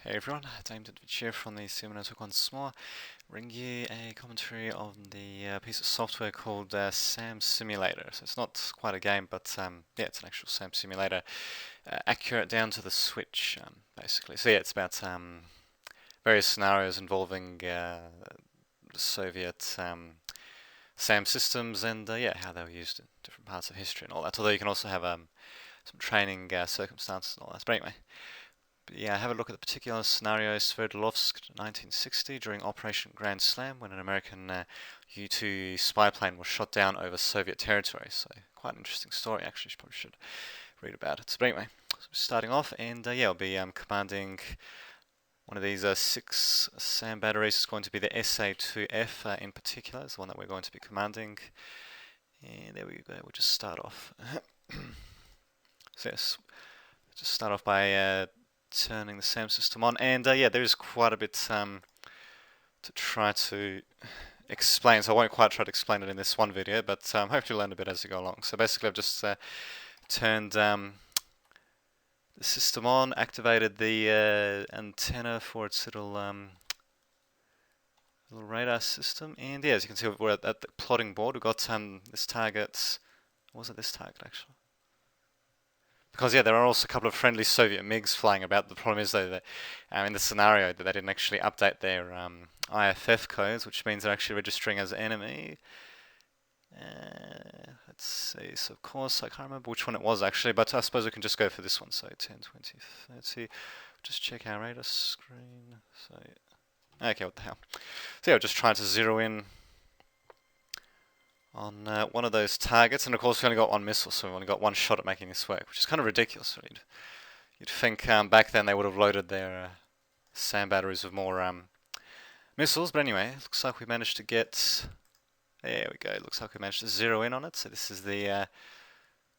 Hey everyone, Dame here from the Simon Network once more, bring you a commentary on the piece of software called SAM Simulator. So it's not quite a game, but yeah, it's an actual SAM simulator, accurate down to the switch, basically. So yeah, it's about various scenarios involving Soviet SAM systems and yeah, how they were used in different parts of history and all that. Although you can also have some training circumstances and all that. But anyway. Yeah, have a look at the particular scenario. Sverdlovsk, 1960, during Operation Grand Slam, when an American U-2 spy plane was shot down over Soviet territory. So, quite an interesting story, actually. You probably should read about it. But anyway, so starting off, and yeah, I'll be commanding one of these 6 SAM batteries. It's going to be the SA-2F in particular, is the one that we're going to be commanding. And there we go, we'll just start off. So, yes, just start off by turning the SAM system on, and yeah, there is quite a bit to try to explain, so I won't quite try to explain it in this one video, but hopefully you'll learn a bit as you go along. So basically I've just turned the system on, activated the antenna for its little radar system, and yeah, as you can see we're at the plotting board. We've got this target, what was it, this target actually? Because yeah, there are also a couple of friendly Soviet MiGs flying about. The problem is though that in the scenario that they didn't actually update their IFF codes, which means they're actually registering as enemy. Let's see. So of course I can't remember which one it was actually, but I suppose we can just go for this one. So 10, 20, 30. Just check our radar screen. So okay, what the hell? So yeah, we're just trying to zero in on one of those targets, and of course we only got one missile, so we only got one shot at making this work, which is kind of ridiculous. You'd think back then they would have loaded their SAM batteries with more missiles, but anyway, it looks like we managed to get. There we go. It looks like we managed to zero in on it. So this is the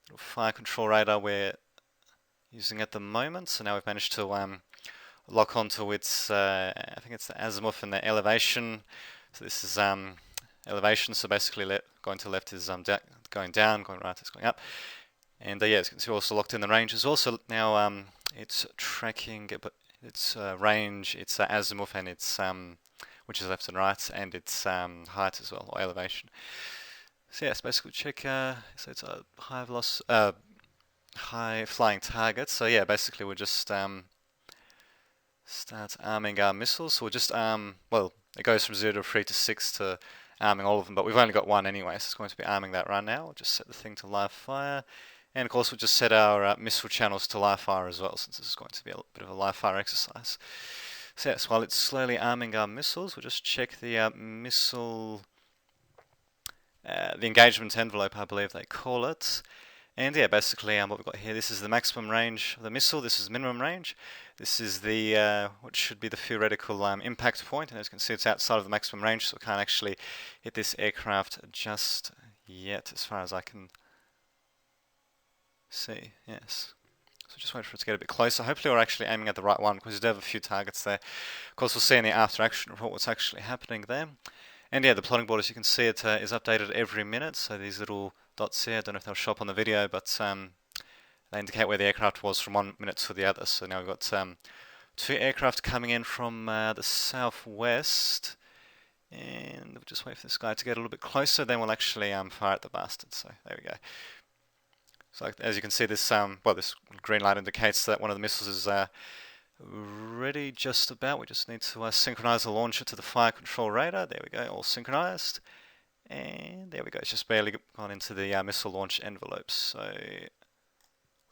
little fire control radar we're using at the moment. So now we've managed to lock onto its. I think it's the azimuth and the elevation. So this is elevation. So basically, going to left is going down, going right is going up. And yeah, as you can see, also locked in the range as well. So now it's tracking its range, its azimuth, and its which is left and right, and its height as well, or elevation. So yes, basically check. So it's a high flying target. So yeah, basically we'll just start arming our missiles. So we'll just well, it goes from 0 to 3 to 6 to arming all of them, but we've only got one anyway, so it's going to be arming that right now. We'll just set the thing to live fire. And of course we'll just set our missile channels to live fire as well, since this is going to be a bit of a live fire exercise. So yes, while it's slowly arming our missiles, we'll just check the missile, the engagement envelope, I believe they call it. And yeah, basically what we've got here, this is the maximum range of the missile, this is minimum range. This is the what should be the theoretical impact point, and as you can see it's outside of the maximum range, so we can't actually hit this aircraft just yet, as far as I can see, yes. So just wait for it to get a bit closer. Hopefully we're actually aiming at the right one, because we do have a few targets there. Of course we'll see in the after action report what's actually happening there. And yeah, the plotting board, as you can see, it is updated every minute, so these little dots here, I don't know if they'll show up on the video, but they indicate where the aircraft was from 1 minute to the other. So now we've got 2 aircraft coming in from the southwest, and we'll just wait for this guy to get a little bit closer, then we'll actually fire at the bastard. So there we go. So as you can see, this well, this green light indicates that one of the missiles is ready just about. We just need to synchronize the launcher to the fire control radar. There we go, all synchronized. And there we go, it's just barely gone into the missile launch envelopes. So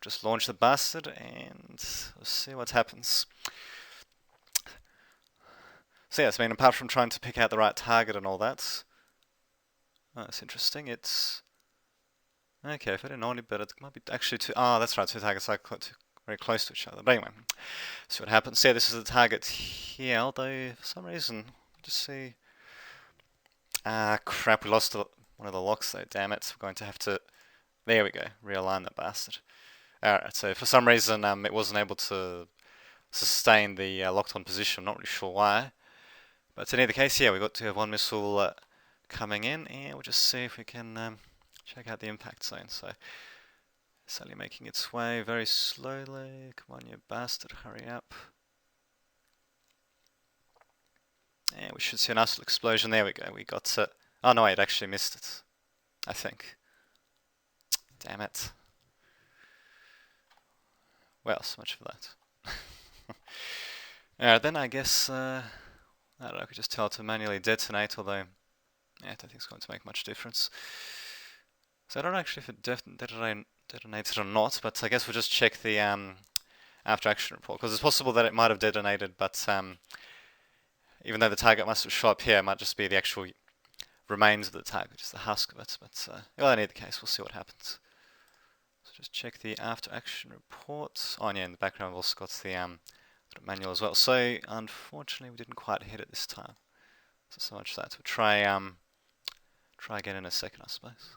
just launch the bastard and we'll see what happens. So yes, I mean, apart from trying to pick out the right target and all that, that's interesting. It's okay. If I didn't know any better, it might be actually two. Ah, that's right, 2 targets are very close to each other. But anyway, see what happens. So yeah, this is the target here. Although for some reason, just see. Ah, crap! We lost one of the locks though. Damn it! We're going to have to. There we go. Realign that bastard. Alright, so for some reason it wasn't able to sustain the locked on position. I'm not really sure why. But in either case, yeah, we got to have one missile coming in, and we'll just see if we can check out the impact zone. So, slowly making its way very slowly. Come on, you bastard, hurry up. should see a nice little explosion. There we go. We got it. Oh no, wait, it actually missed it, I think. Damn it. Well, so much for that. Alright, then I guess, I don't know, I could just tell it to manually detonate, although, yeah, I don't think it's going to make much difference. So I don't know actually if it detonated or not, but I guess we'll just check the after action report, because it's possible that it might have detonated, but even though the target must have shot up here, it might just be the actual remains of the target, just the husk of it. But well, in either case, we'll see what happens. So just check the after action report. Oh, and yeah, in the background, we've also got the manual as well. So unfortunately, we didn't quite hit it this time. So much for that. We'll try again in a second, I suppose.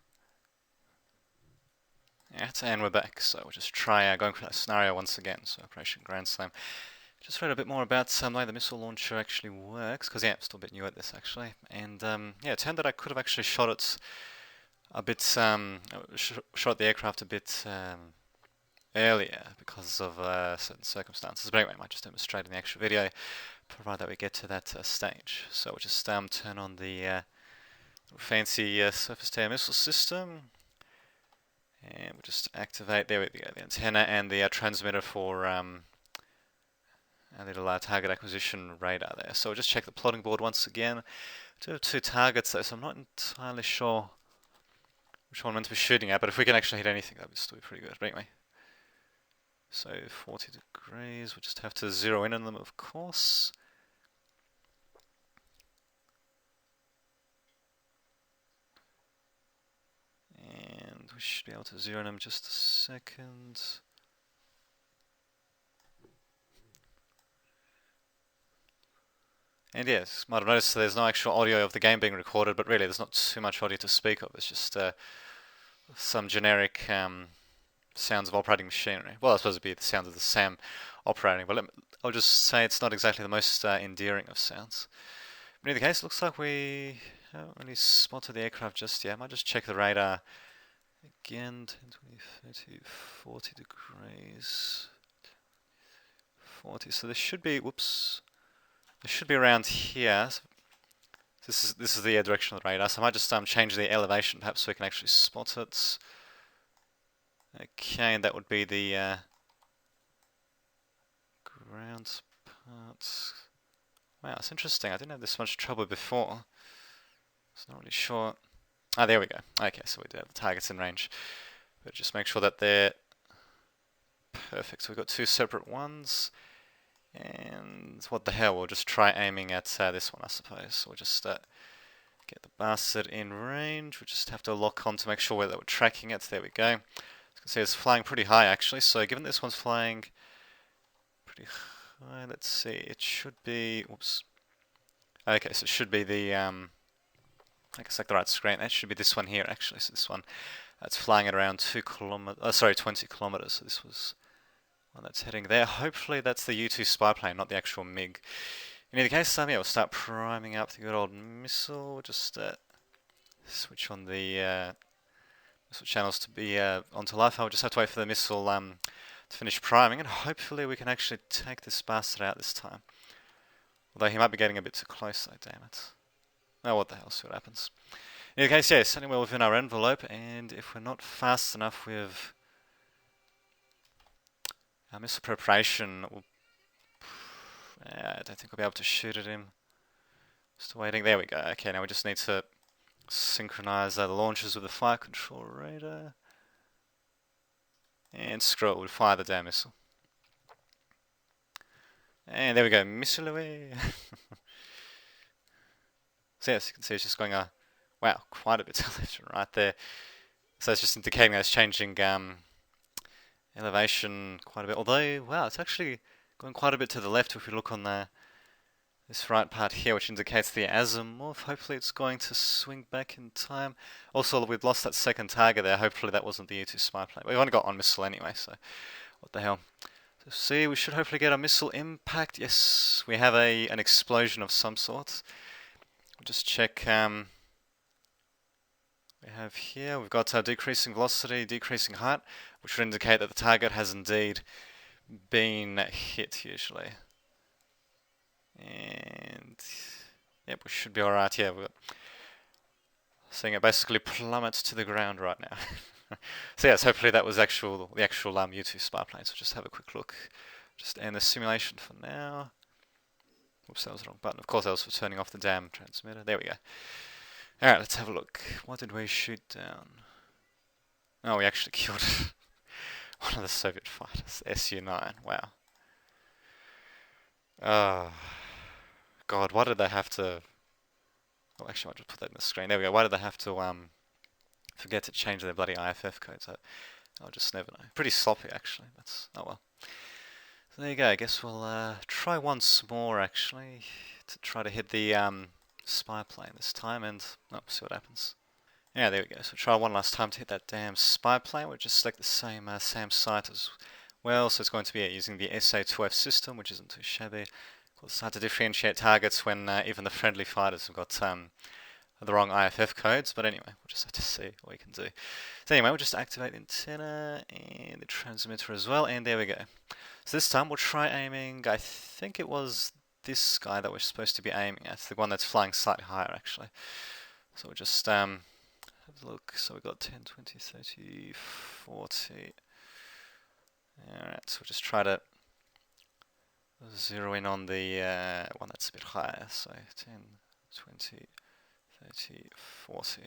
Yeah, and we're back. So we'll just try going for that scenario once again. So Operation Grand Slam. Just read a bit more about the way the missile launcher actually works, because yeah, I'm still a bit new at this actually. And yeah, it turned out I could have actually shot it a bit, shot the aircraft a bit earlier because of certain circumstances. But anyway, I might just demonstrate in the actual video, provided that we get to that stage. So we'll just turn on the fancy surface-to-air missile system. And we'll just activate, there we go, the antenna and the transmitter for a little target acquisition radar there. So we'll just check the plotting board once again. We do have two targets though, so I'm not entirely sure which one I'm meant to be shooting at, but if we can actually hit anything, that would still be pretty good. But anyway, so 40 degrees, we'll just have to zero in on them, of course. And we should be able to zero in them just a second. And yes, might have noticed there's no actual audio of the game being recorded, but really there's not too much audio to speak of. It's just some generic sounds of operating machinery. Well, I suppose it'd be the sounds of the SAM operating, but I'll just say it's not exactly the most endearing of sounds. But in either case, it looks like we haven't really spotted the aircraft just yet. I might just check the radar again. 10, 20, 30, 40 degrees. 40, so there should be, whoops. It should be around here. So this is the direction of the radar. So I might just change the elevation, perhaps, so we can actually spot it. Okay, and that would be the ground part. Wow, it's interesting. I didn't have this much trouble before. It's not really sure. Ah, there we go. Okay, so we do have the targets in range. But just make sure that they're perfect. So we've got two separate ones. And what the hell, we'll just try aiming at this one, I suppose. So we'll just get the bastard in range. We'll just have to lock on to make sure that we're tracking it. There we go. As you can see, it's flying pretty high, actually. So given this one's flying pretty high, let's see, it should be, whoops. Okay, so it should be the, I guess like the right screen. That should be this one here, actually. So this one, that's flying at around 20 kilometers. So this was one that's heading there. Hopefully that's the U-2 spy plane, not the actual MiG. In either case, yeah, we'll start priming up the good old missile. We'll just switch on the missile channels to be onto live. I'll just have to wait for the missile to finish priming, and hopefully we can actually take this bastard out this time. Although he might be getting a bit too close, though, damn it. Oh, what the hell, see what happens. In either case, yeah, certainly well within our envelope, and if we're not fast enough with our missile preparation, I don't think we'll be able to shoot at him. Still waiting. There we go. Okay, now we just need to synchronize the launches with the fire control radar. And screw it, we'll fire the damn missile. And there we go, missile away. So yes, you can see it's just going, wow, quite a bit to the left and right there. So it's just indicating that it's changing elevation quite a bit. Although, wow, it's actually going quite a bit to the left if we look on this right part here, which indicates the azimuth. Hopefully it's going to swing back in time. Also, we've lost that second target there. Hopefully that wasn't the U-2 spy plane. We've only got one missile anyway, so what the hell. So see, we should hopefully get a missile impact. Yes, we have an explosion of some sort. We'll just check. We have here, we've got decreasing velocity, decreasing height, which would indicate that the target has indeed been hit usually. And Yep, we should be alright. Yeah, we've got seeing it basically plummets to the ground right now. So yes, hopefully that was the actual U2 spy plane. So just have a quick look. Just end the simulation for now. Oops, that was the wrong button. Of course, that was for turning off the damn transmitter. There we go. Alright, let's have a look. What did we shoot down? Oh, we actually killed one of the Soviet fighters, Su-9. Wow. Oh, God, why did they have to... Oh, actually, I'll just put that in the screen. There we go. Why did they have to forget to change their bloody IFF codes? I'll just never know. Pretty sloppy, actually. That's... Oh, well. So there you go. I guess we'll try once more, actually, to try to hit the spy plane this time, and see what happens. Yeah, there we go. So try one last time to hit that damn spy plane. We'll just select the same SAM site as well. So it's going to be using the SA2F system, which isn't too shabby. Of course, it's hard to differentiate targets when even the friendly fighters have got the wrong IFF codes. But anyway, we'll just have to see what we can do. So anyway, we'll just activate the antenna and the transmitter as well. And there we go. So this time we'll try aiming, I think it was this guy that we're supposed to be aiming at. The one that's flying slightly higher, actually. So we'll just... have a look. So we've got 10, 20, 30, 40. Alright, so we'll just try to zero in on the one that's a bit higher. So 10, 20, 30, 40.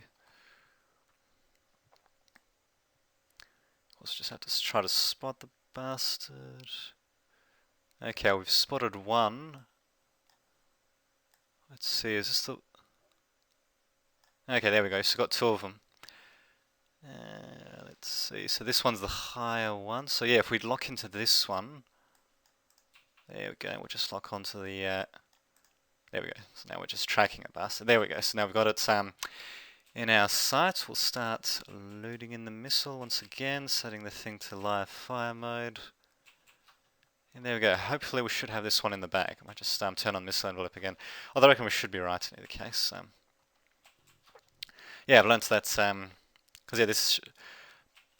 Let's just have to try to spot the bastard. Okay, we've spotted one. Let's see, is this the... Okay, there we go, so we've got two of them. Let's see, so this one's the higher one. So yeah, if we lock into this one, there we go, we'll just lock onto the, there we go, so now we're just tracking a bastard. There we go, so now we've got it in our sights. We'll start loading in the missile once again, setting the thing to live fire mode. And there we go, hopefully we should have this one in the bag. I might just turn on missile envelope again, although I reckon we should be right in either case. Yeah, I've learnt that, because yeah, this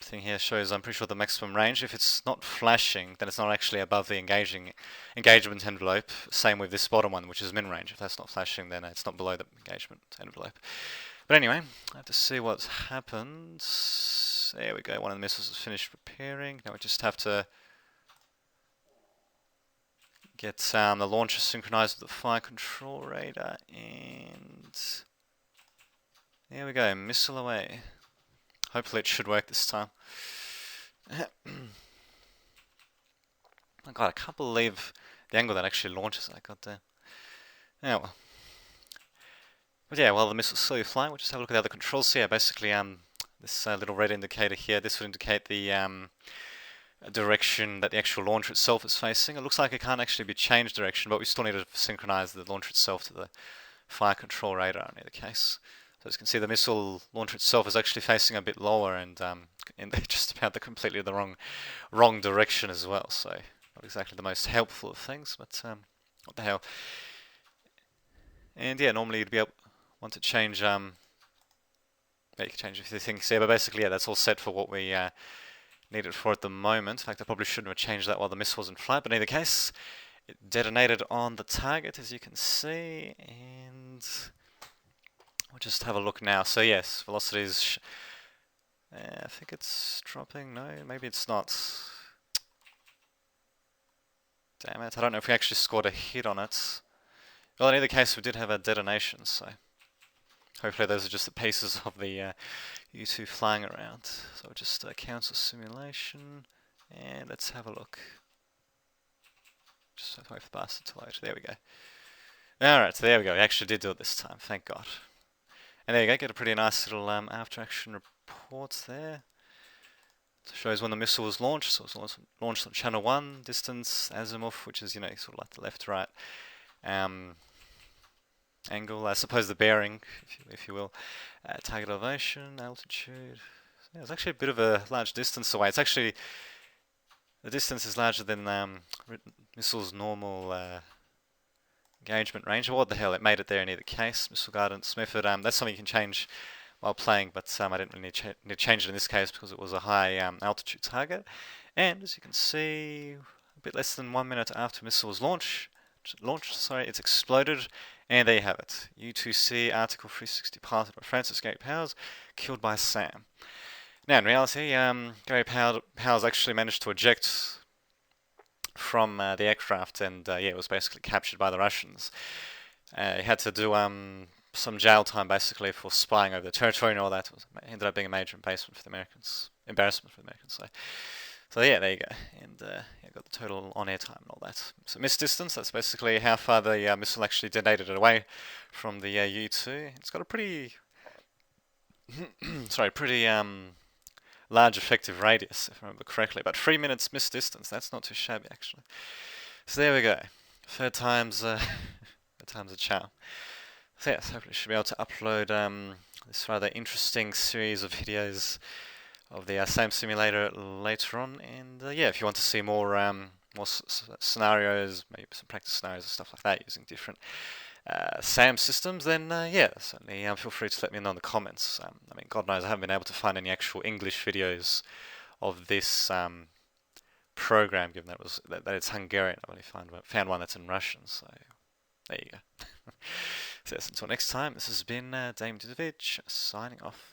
thing here shows, I'm pretty sure, the maximum range. If it's not flashing, then it's not actually above the engagement envelope. Same with this bottom one, which is min range. If that's not flashing, then it's not below the engagement envelope. But anyway, I have to see what's happened. There we go, one of the missiles is finished repairing. Now we just have to get the launcher synchronized with the fire control radar, and there we go, missile away. Hopefully it should work this time. Oh god, I can't believe the angle that actually launches that, god damn. Yeah, well. But yeah, while the missile's slowly flying, we'll just have a look at the other controls. So yeah, basically this little red indicator here, this would indicate the direction that the actual launcher itself is facing. It looks like it can't actually be changed direction, but we still need to synchronize the launcher itself to the fire control radar in either case. So as you can see, the missile launcher itself is actually facing a bit lower and in just about completely the wrong direction as well. So not exactly the most helpful of things, but what the hell. And yeah, normally you'd want to change. Yeah, you can change a few things here, but basically, yeah, that's all set for what we need it for at the moment. In fact, I probably shouldn't have changed that while the missile was in flight, but in either case, it detonated on the target, as you can see, and we'll just have a look now. So yes, velocity is, I think it's dropping. No, maybe it's not. Damn it, I don't know if we actually scored a hit on it. Well, in either case, we did have a detonation, so hopefully those are just the pieces of the U2 flying around. So we'll just cancel simulation, and let's have a look. Just wait for the bastard to load. There we go. Alright, so there we go. We actually did do it this time, thank God. And there you go, get a pretty nice little after action report there. It shows when the missile was launched. So it was launched on channel 1, distance, azimuth, which is, you know, sort of like the left-right angle, I suppose the bearing, if you will, target elevation, altitude. Yeah, it's actually a bit of a large distance away. It's actually, the distance is larger than missile's normal engagement range. What the hell, it made it there in either case. Missile guidance method, that's something you can change while playing, but I didn't really need to change it in this case because it was a high altitude target. And as you can see, a bit less than 1 minute after missile was launched, it's exploded, And there you have it. U2C Article 360 piloted by Francis Gary Powers, killed by Sam. Now, in reality, Gary Powers actually managed to eject from the aircraft, and yeah, it was basically captured by the Russians. He had to do some jail time basically for spying over the territory and all that. It ended up being a major embarrassment for the Americans. So yeah, there you go. And yeah, got the total on-air time and all that. So missed distance, that's basically how far the missile actually detonated away from the U2. It's got a pretty, pretty large effective radius, if I remember correctly. But 3 minutes missed distance, that's not too shabby actually. So there we go. Third time's third time's a charm. So yes, hopefully I should be able to upload this rather interesting series of videos of the SAM simulator later on. And yeah, if you want to see more scenarios, maybe some practice scenarios and stuff like that using different SAM systems, then yeah, certainly feel free to let me know in the comments. I mean, God knows I haven't been able to find any actual English videos of this program, given that it's Hungarian. I've only found one that's in Russian, so there you go. So yes, until next time, this has been Damien Dudovic signing off.